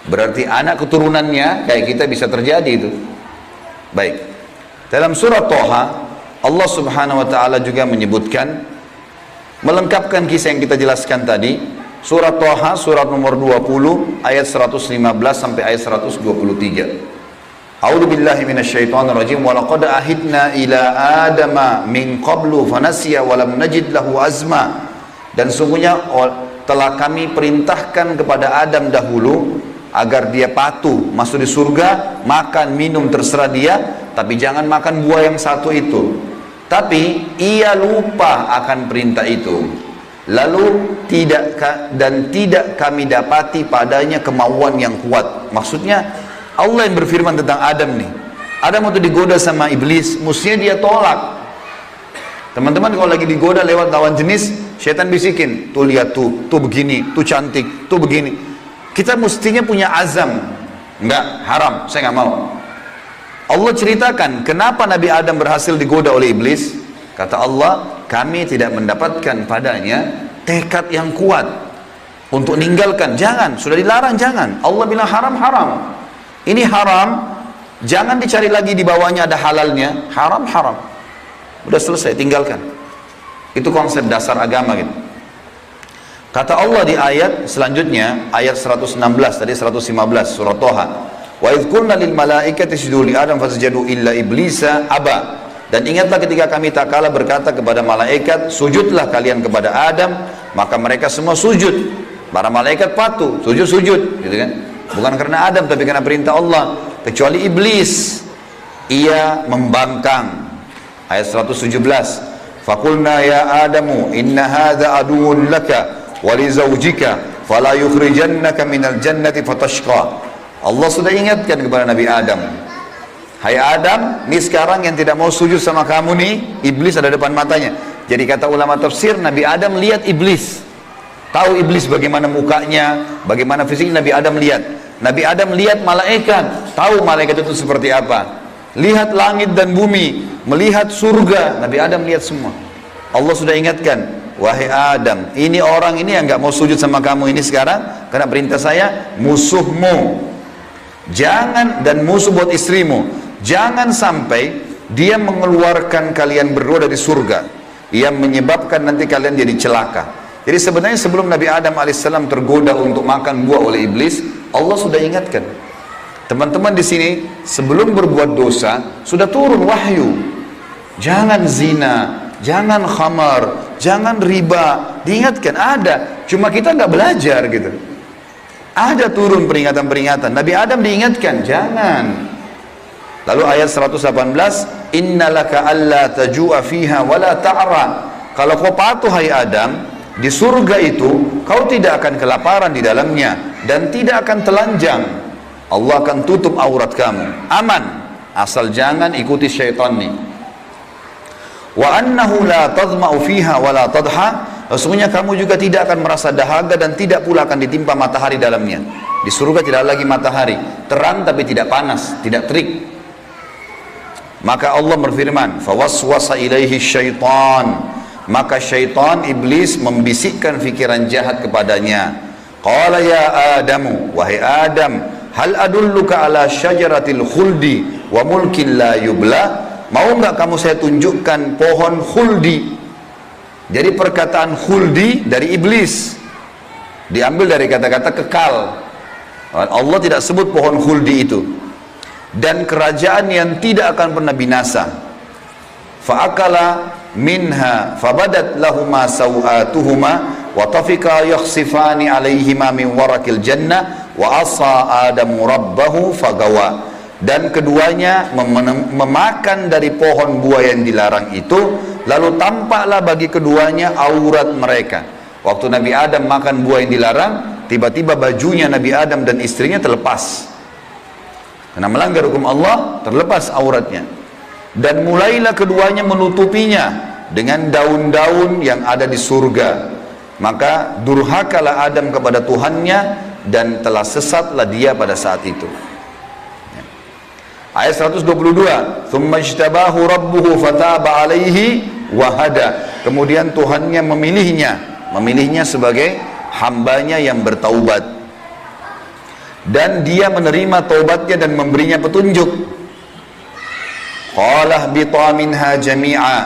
Berarti anak keturunannya kayak kita bisa terjadi itu. Baik. Dalam surah Toha, Allah Subhanahu wa taala juga menyebutkan, melengkapkan kisah yang kita jelaskan tadi. Surah Toha, surat nomor 20, ayat 115 sampai ayat 123. A'udzu billahi minasyaitonir rajim. Wa laqad ahidna ila adama min qablu fanasiya wa lam najid lahu azma. Dan sungguhnya telah kami perintahkan kepada Adam dahulu agar dia patuh masuk di surga, makan minum terserah dia, tapi jangan makan buah yang satu itu. Tapi ia lupa akan perintah itu. Lalu tidak kami dapati padanya kemauan yang kuat. Maksudnya Allah yang berfirman tentang Adam nih. Adam waktu digoda sama iblis, mestinya dia tolak. Teman-teman kalau lagi digoda lewat lawan jenis, syaitan bisikin, tuh lihat tuh begini, tuh cantik, tuh begini. Kita mestinya punya azam. Enggak, haram, saya nggak mau. Allah ceritakan kenapa Nabi Adam berhasil digoda oleh iblis. Kata Allah, kami tidak mendapatkan padanya tekad yang kuat untuk meninggalkan. Jangan, sudah dilarang jangan. Allah bilang haram, haram. Ini haram, jangan dicari lagi di bawahnya ada halalnya. Haram, haram. Udah selesai, tinggalkan. Itu konsep dasar agama gitu. Kata Allah di ayat selanjutnya, ayat 116 tadi 115 surah Toha. Wa idh qulna lil malaikati isjudu li Adam fasajadu illa iblisa aba. Dan ingatlah ketika kami tak kalah berkata kepada malaikat, sujudlah kalian kepada Adam, maka mereka semua sujud. Para malaikat patuh, sujud, gitu kan? Bukan karena Adam tapi karena perintah Allah. Kecuali iblis, ia membangkang. Ayat 117. Faqulna ya Adamu inna hadza aduwwun laka wa li zawjika fala yukhrijannaka minal jannati fatashqa. Allah sudah ingatkan kepada Nabi Adam. Hai Adam, ini sekarang yang tidak mau sujud sama kamu nih, iblis ada depan matanya. Jadi kata ulama tafsir, Nabi Adam lihat iblis. Tahu iblis bagaimana mukanya, bagaimana fisiknya, Nabi Adam lihat. Nabi Adam lihat malaikat, tahu malaikat itu seperti apa. Lihat langit dan bumi, melihat surga, Nabi Adam lihat semua. Allah sudah ingatkan, wahai Adam, ini orang ini yang nggak mau sujud sama kamu ini sekarang, karena perintah saya, musuhmu. Jangan, dan musuh buat istrimu, jangan sampai dia mengeluarkan kalian berdua dari surga, yang menyebabkan nanti kalian jadi celaka. Jadi sebenarnya sebelum Nabi Adam alaihissalam tergoda untuk makan buah oleh iblis, Allah sudah ingatkan. Teman-teman di sini sebelum berbuat dosa sudah turun wahyu. Jangan zina, jangan khamar, jangan riba. Diingatkan ada, cuma kita nggak belajar gitu. Ada turun peringatan-peringatan. Nabi Adam diingatkan, jangan. Lalu ayat 118, innalaka alla tajua fiha wala ta'ra. Kalau kau patuh hai Adam, di surga itu kau tidak akan kelaparan di dalamnya dan tidak akan telanjang. Allah akan tutup aurat kamu, aman, asal jangan ikuti syaitan nih. Wa annahu la tadma'u fiha wa la tadha. Sesungguhnya kamu juga tidak akan merasa dahaga dan tidak pula akan ditimpa matahari dalamnya. Di surga tidak lagi matahari, terang tapi tidak panas, tidak terik. Maka Allah berfirman, fawaswasa ilaihi syaitan. Maka syaitan iblis membisikkan fikiran jahat kepadanya. Qala ya Adamu, wahai Adam, hal adulluka ala syajaratil khuldi wa mulkin la yubla. Mau enggak kamu saya tunjukkan pohon khuldi? Jadi perkataan khuldi dari iblis, diambil dari kata-kata kekal. Allah tidak sebut pohon khuldi itu. Dan kerajaan yang tidak akan pernah binasa. Fa'akala minha fabadat lahuma sawatuhuma wa tafika yakhsifani alaihima min warakil jannah wa asa adamu rabbahu fagawa. Dan keduanya memakan dari pohon buah yang dilarang itu, lalu tampaklah bagi keduanya aurat mereka. Waktu Nabi Adam makan buah yang dilarang, tiba-tiba bajunya Nabi Adam dan istrinya terlepas karena melanggar hukum Allah, terlepas auratnya. Dan mulailah keduanya menutupinya dengan daun-daun yang ada di surga. Maka durhakalah Adam kepada Tuhannya dan telah sesatlah dia pada saat itu. Ayat 122, "Tsumma ijtabahu rabbuhu fataba 'alaihi wa hada." Kemudian Tuhannya memilihnya sebagai hambanya yang bertaubat. dan dia menerima taubatnya dan memberinya petunjuk. Qala bita minha jami'a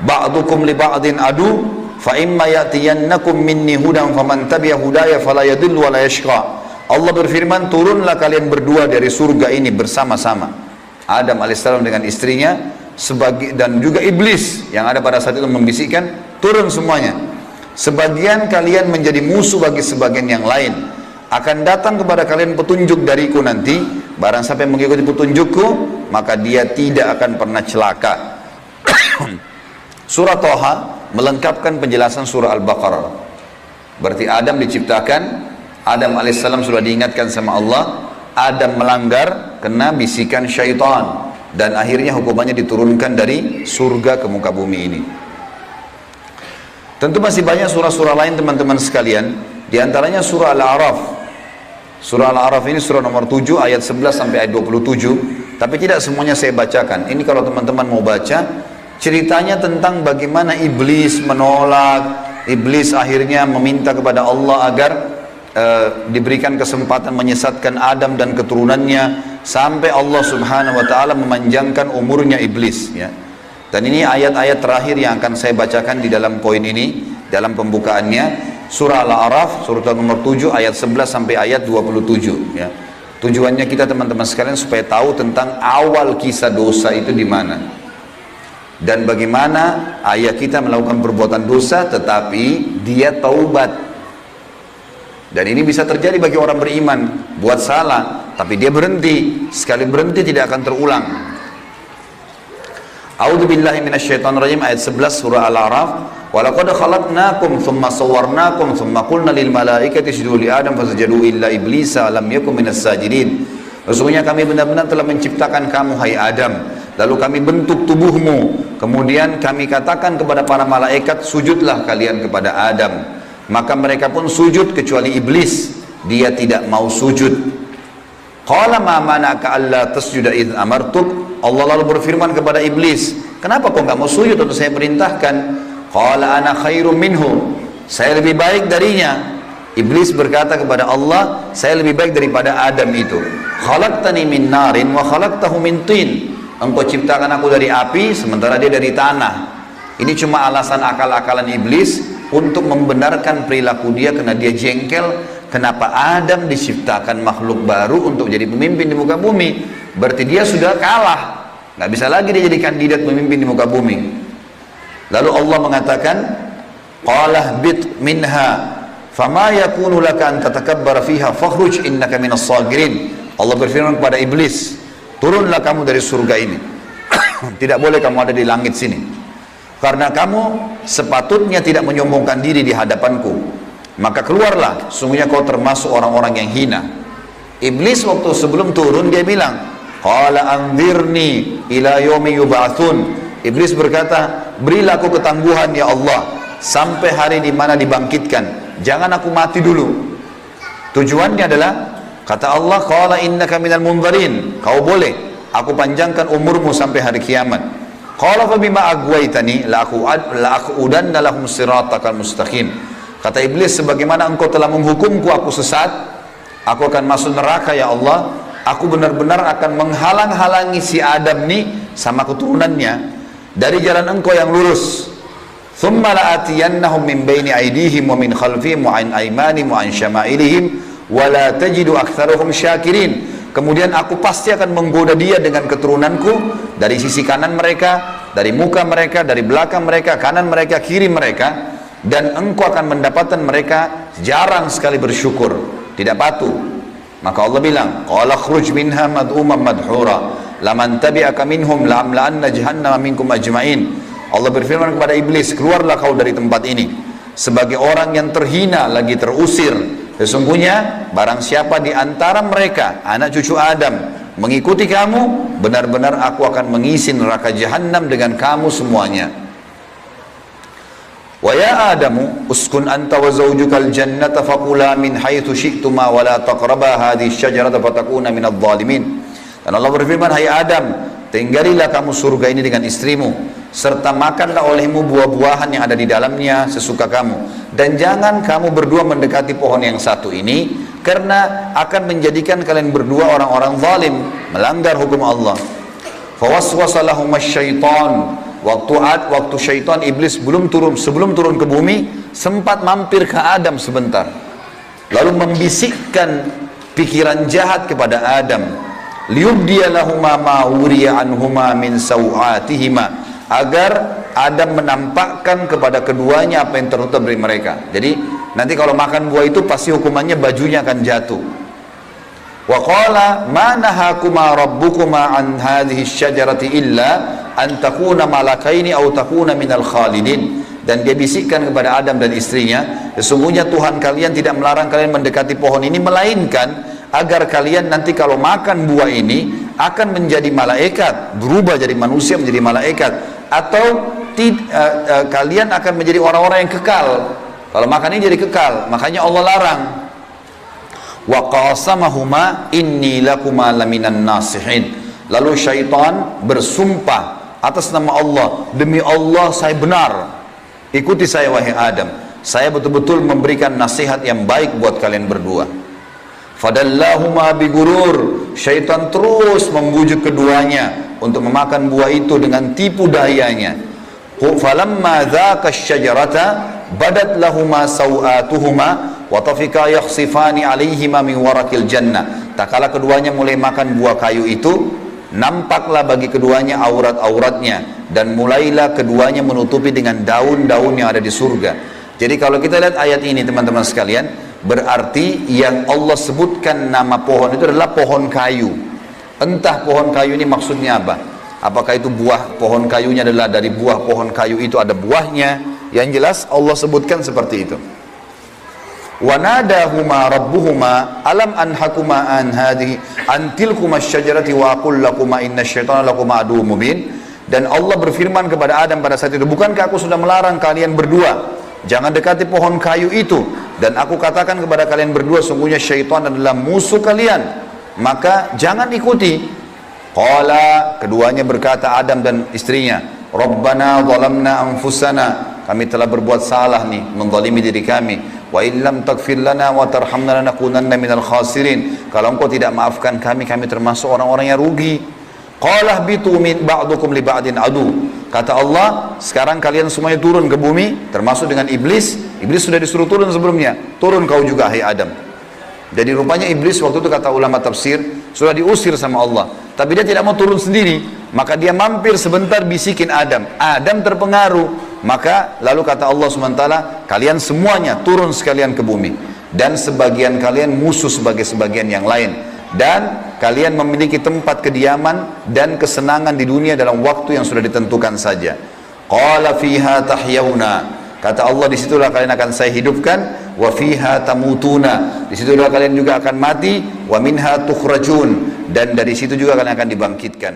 ba'dukum li ba'din adu fa imma ya'tiyannakum minni hudan faman tabi'a hudaya fala yadhillu wa la yashqa. Allah berfirman, turunlah kalian berdua dari surga ini bersama-sama. Adam alaihissalam dengan istrinya dan juga iblis yang ada pada saat itu membisikkan, turun semuanya. Sebagian kalian menjadi musuh bagi sebagian yang lain. Akan datang kepada kalian petunjuk dariku nanti, barang siapa yang mengikuti petunjukku, maka dia tidak akan pernah celaka. Surah Thaha melengkapkan penjelasan surah Al-Baqarah. Berarti Adam diciptakan, Adam alaihissalam sudah diingatkan sama Allah, Adam melanggar, kena bisikan syaitan, dan akhirnya hukumannya diturunkan dari surga ke muka bumi ini. Tentu masih banyak surah-surah lain teman-teman sekalian, diantaranya surah Al-A'raf. Surah Al-A'raf ini surah nomor 7 ayat 11 sampai ayat 27, tapi tidak semuanya saya bacakan. Ini kalau teman-teman mau baca, ceritanya tentang bagaimana iblis menolak, iblis akhirnya meminta kepada Allah agar diberikan kesempatan menyesatkan Adam dan keturunannya, sampai Allah subhanahu wa ta'ala memanjangkan umurnya iblis, ya. Dan ini ayat-ayat terakhir yang akan saya bacakan di dalam poin ini, dalam pembukaannya. Surah Al-A'raf, surah nomor 7 ayat 11 sampai ayat 27, ya. Tujuannya kita teman-teman sekalian supaya tahu tentang awal kisah dosa itu di mana, dan bagaimana ayah kita melakukan perbuatan dosa tetapi dia taubat. Dan ini bisa terjadi bagi orang beriman, buat salah tapi dia berhenti, sekali berhenti tidak akan terulang. A'udzubillahi minasyaitonirrajim, ayat 11 surah Al-A'raf. Walaqad khalaqnakum thumma sawwarnakum thumma qulna lil malaikati isjudu li adam fasajadu illa iblisa lam yakun minas sajidin. Sesungguhnya kami benar-benar telah menciptakan kamu hai Adam, lalu kami bentuk tubuhmu, kemudian kami katakan kepada para malaikat, sujudlah kalian kepada Adam. Maka mereka pun sujud kecuali iblis, dia tidak mau sujud. Qala ma mana'aka alla tasjuda idh amartuk. Allah lalu berfirman kepada iblis, kenapa kau nggak mau sujud waktu saya perintahkan? Qala ana khairum minhu, saya lebih baik darinya. Iblis berkata kepada Allah, saya lebih baik daripada Adam itu. Khalaqtani min narin wa khalaqtahu min tin. Engkau ciptakan aku dari api sementara dia dari tanah. Ini cuma alasan akal-akalan iblis untuk membenarkan perilaku dia, karena dia jengkel kenapa Adam diciptakan makhluk baru untuk jadi pemimpin di muka bumi. Berarti dia sudah kalah, nggak bisa lagi dia jadi kandidat pemimpin di muka bumi. Lalu Allah mengatakan, qala bit minha fama yakunu laka an tatakabbara fiha fakhruj innaka minas sagirin. Allah berfirman kepada iblis, turunlah kamu dari surga ini. Tidak boleh kamu ada di langit sini, karena kamu sepatutnya tidak menyombongkan diri di hadapanku. Maka keluarlah, sungguhnya kau termasuk orang-orang yang hina. Iblis waktu sebelum turun dia bilang, qala anzirni ila yaumi yub'atsun. Iblis berkata, berilah aku ketangguhan ya Allah sampai hari di mana dibangkitkan, jangan aku mati dulu. Tujuannya adalah, kata Allah, qala innaka minal munzarin, kau boleh aku panjangkan umurmu sampai hari kiamat. Qala fa bima aghwaytani la aqudanna lahum siratakal mustaqim. Kata iblis, sebagaimana engkau telah menghukumku aku sesat, aku akan masuk neraka ya Allah. Aku benar-benar akan menghalang-halangi si Adam nih sama keturunannya dari jalan engkau yang lurus. Thumma la'atiyannahum min baini aydihim wa min khalfihim wa an aymanihim wa an syama'ilihim wa la tajidu aktsaruhum syakirin. Kemudian aku pasti akan menggoda dia dengan keturunanku dari sisi kanan mereka, dari muka mereka, dari belakang mereka, kanan mereka, kiri mereka, dan engkau akan mendapatkan mereka jarang sekali bersyukur, tidak patuh. Maka Allah bilang, qala khruj minha mad'uman madhura laman tabi'aka minhum la'amla'anna jahannama minkum ajma'in. Allah berfirman kepada iblis, keluarlah kau dari tempat ini sebagai orang yang terhina lagi terusir. Sesungguhnya barang siapa di antara mereka anak cucu Adam mengikuti kamu, benar-benar aku akan mengisi neraka jahanam dengan kamu semuanya. Wa ya Adamu uskun anta wa zawjukal jannata faqula min haitsu syi'tuma wa la taqraba hadhihi syajarata fatakuna minadh dhalimin. Dan Allah berfirman, hai Adam, tinggalilah kamu surga ini dengan istrimu, serta makanlah olehmu buah-buahan yang ada di dalamnya sesuka kamu, dan jangan kamu berdua mendekati pohon yang satu ini, karena akan menjadikan kalian berdua orang-orang zalim, melanggar hukum Allah. Fawaswasa lahumas syaitan, waktu syaitan iblis sebelum turun ke bumi, sempat mampir ke Adam sebentar, lalu membisikkan pikiran jahat kepada Adam, liyubdiya lahuma ma wuriya anhuma min sawatihima, agar Adam menampakkan kepada keduanya apa yang tertutup dari mereka. Jadi nanti kalau makan buah itu pasti hukumannya bajunya akan jatuh. Wa qala ma nahakuma rabbukuma an hadhihi syajarati illa an takuna malakaini aw takuna minal khalidin. Dan dia bisikkan kepada Adam dan istrinya, sesungguhnya Tuhan kalian tidak melarang kalian mendekati pohon ini, melainkan agar kalian nanti kalau makan buah ini akan menjadi malaikat, berubah jadi manusia menjadi malaikat, atau kalian akan menjadi orang-orang yang kekal. Kalau makan ini jadi kekal, makanya Allah larang. Wa qasamahuma inni lakuma laminan nasihin. Lalu syaitan bersumpah atas nama Allah, demi Allah saya benar, ikuti saya wahai Adam, saya betul-betul memberikan nasihat yang baik buat kalian berdua. Fadallahuma bigurur, syaitan terus membujuk keduanya untuk memakan buah itu dengan tipu dayanya. Falamma dzaka syajarata badat lahuma sawatuhuma wa tafika yakhsifani alaihima min warakil jannah. Tak kala keduanya mulai makan buah kayu itu, nampaklah bagi keduanya aurat-auratnya, dan mulailah keduanya menutupi dengan daun-daun yang ada di surga. Jadi kalau kita lihat ayat ini teman-teman sekalian, berarti yang Allah sebutkan nama pohon itu adalah pohon kayu. Entah pohon kayu ini maksudnya apa, apakah itu buah pohon kayunya adalah dari buah pohon kayu itu ada buahnya, yang jelas Allah sebutkan seperti itu. Wa nadahuma rabbuhuma alam anhakuma an hadhihi an tilkuma syajarati wa aqul lakuma inna syaitana lakuma aduwwum mubin. Dan Allah berfirman kepada Adam pada saat itu, bukankah aku sudah melarang kalian berdua jangan dekati pohon kayu itu, dan aku katakan kepada kalian berdua sungguhnya syaitan adalah musuh kalian, maka jangan ikuti. Qala, keduanya berkata Adam dan istrinya, Rabbana zalamna anfusana, kami telah berbuat salah nih, menzalimi diri kami. Wa illam taghfir lana wa tarhamna lanakunanna minal khasirin, kalau engkau tidak maafkan kami, kami termasuk orang-orang yang rugi. Qala bitu min ba'dukum li ba'din adu, kata Allah, sekarang kalian semuanya turun ke bumi, termasuk dengan iblis. Iblis sudah disuruh turun sebelumnya, turun kau juga hai Adam. Jadi rupanya iblis waktu itu kata ulama tafsir sudah diusir sama Allah, tapi dia tidak mau turun sendiri, maka dia mampir sebentar bisikin Adam. Adam terpengaruh, maka lalu kata Allah SWT, kalian semuanya turun sekalian ke bumi, dan sebagian kalian musuh sebagai sebagian yang lain, dan kalian memiliki tempat kediaman dan kesenangan di dunia dalam waktu yang sudah ditentukan saja. Qala fiha tahyawna, kata Allah, disitulah kalian akan saya hidupkan. Wa fiha tamutuna, disitulah kalian juga akan mati. Wa minha tukhrajun, dan dari situ juga kalian akan dibangkitkan.